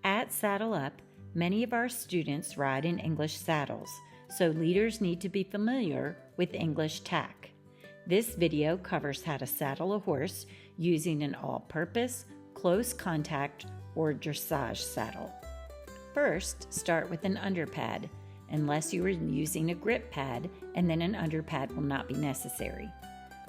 At Saddle Up, many of our students ride in English saddles, so leaders need to be familiar with English tack. This video covers how to saddle a horse using an all-purpose, close contact, or dressage saddle. First, start with an underpad, unless you are using a grip pad, and then an underpad will not be necessary.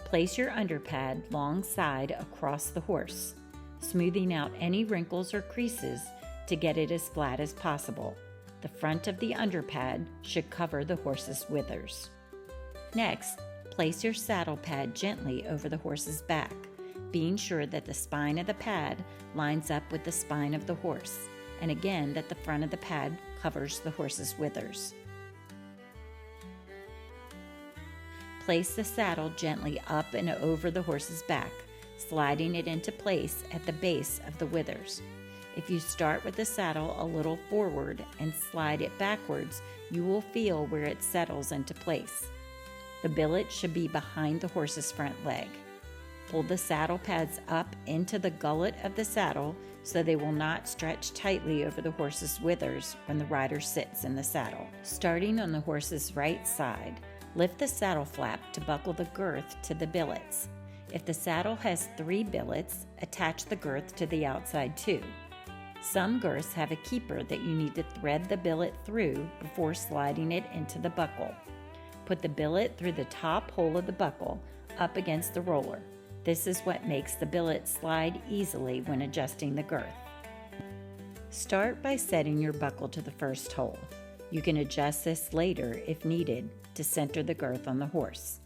Place your underpad long side across the horse, smoothing out any wrinkles or creases to get it as flat as possible. The front of the underpad should cover the horse's withers. Next, place your saddle pad gently over the horse's back, being sure that the spine of the pad lines up with the spine of the horse, and again that the front of the pad covers the horse's withers. Place the saddle gently up and over the horse's back, sliding it into place at the base of the withers. If you start with the saddle a little forward and slide it backwards, you will feel where it settles into place. The billet should be behind the horse's front leg. Pull the saddle pads up into the gullet of the saddle so they will not stretch tightly over the horse's withers when the rider sits in the saddle. Starting on the horse's right side, lift the saddle flap to buckle the girth to the billets. If the saddle has 3 billets, attach the girth to the outside too. Some girths have a keeper that you need to thread the billet through before sliding it into the buckle. Put the billet through the top hole of the buckle up against the roller. This is what makes the billet slide easily when adjusting the girth. Start by setting your buckle to the first hole. You can adjust this later if needed to center the girth on the horse.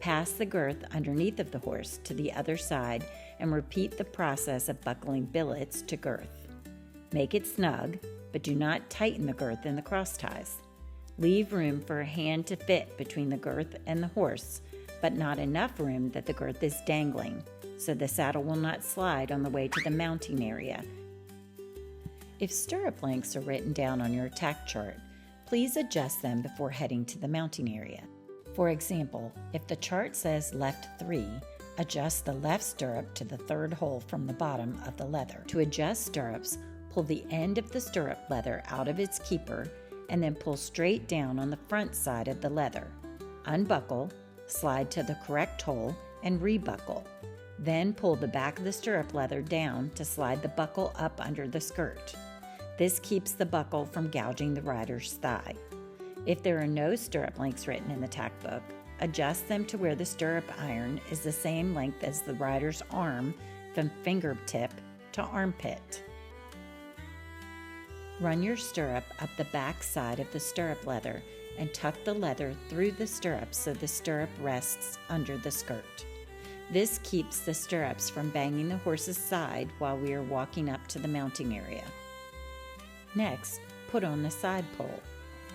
Pass the girth underneath of the horse to the other side and repeat the process of buckling billets to girth. Make it snug, but do not tighten the girth in the cross ties. Leave room for a hand to fit between the girth and the horse, but not enough room that the girth is dangling, so the saddle will not slide on the way to the mounting area. If stirrup lengths are written down on your tack chart, please adjust them before heading to the mounting area. For example, if the chart says left 3, adjust the left stirrup to the 3rd hole from the bottom of the leather. To adjust stirrups, pull the end of the stirrup leather out of its keeper and then pull straight down on the front side of the leather. Unbuckle, slide to the correct hole, and rebuckle. Then pull the back of the stirrup leather down to slide the buckle up under the skirt. This keeps the buckle from gouging the rider's thigh. If there are no stirrup lengths written in the tack book, adjust them to where the stirrup iron is the same length as the rider's arm from fingertip to armpit. Run your stirrup up the back side of the stirrup leather and tuck the leather through the stirrup so the stirrup rests under the skirt. This keeps the stirrups from banging the horse's side while we are walking up to the mounting area. Next, put on the side pole,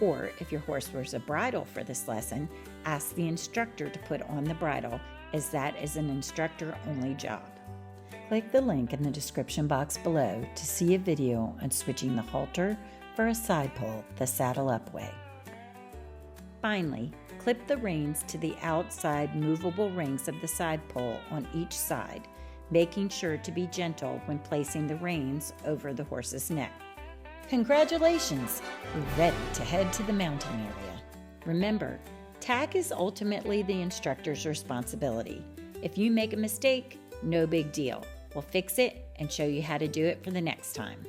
or if your horse wears a bridle for this lesson, ask the instructor to put on the bridle, as that is an instructor-only job. Click the link in the description box below to see a video on switching the halter for a side pole the Saddle Up way. Finally, clip the reins to the outside movable rings of the side pole on each side, making sure to be gentle when placing the reins over the horse's neck. Congratulations! You're ready to head to the mounting area. Remember, tack is ultimately the instructor's responsibility. If you make a mistake, no big deal. We'll fix it and show you how to do it for the next time.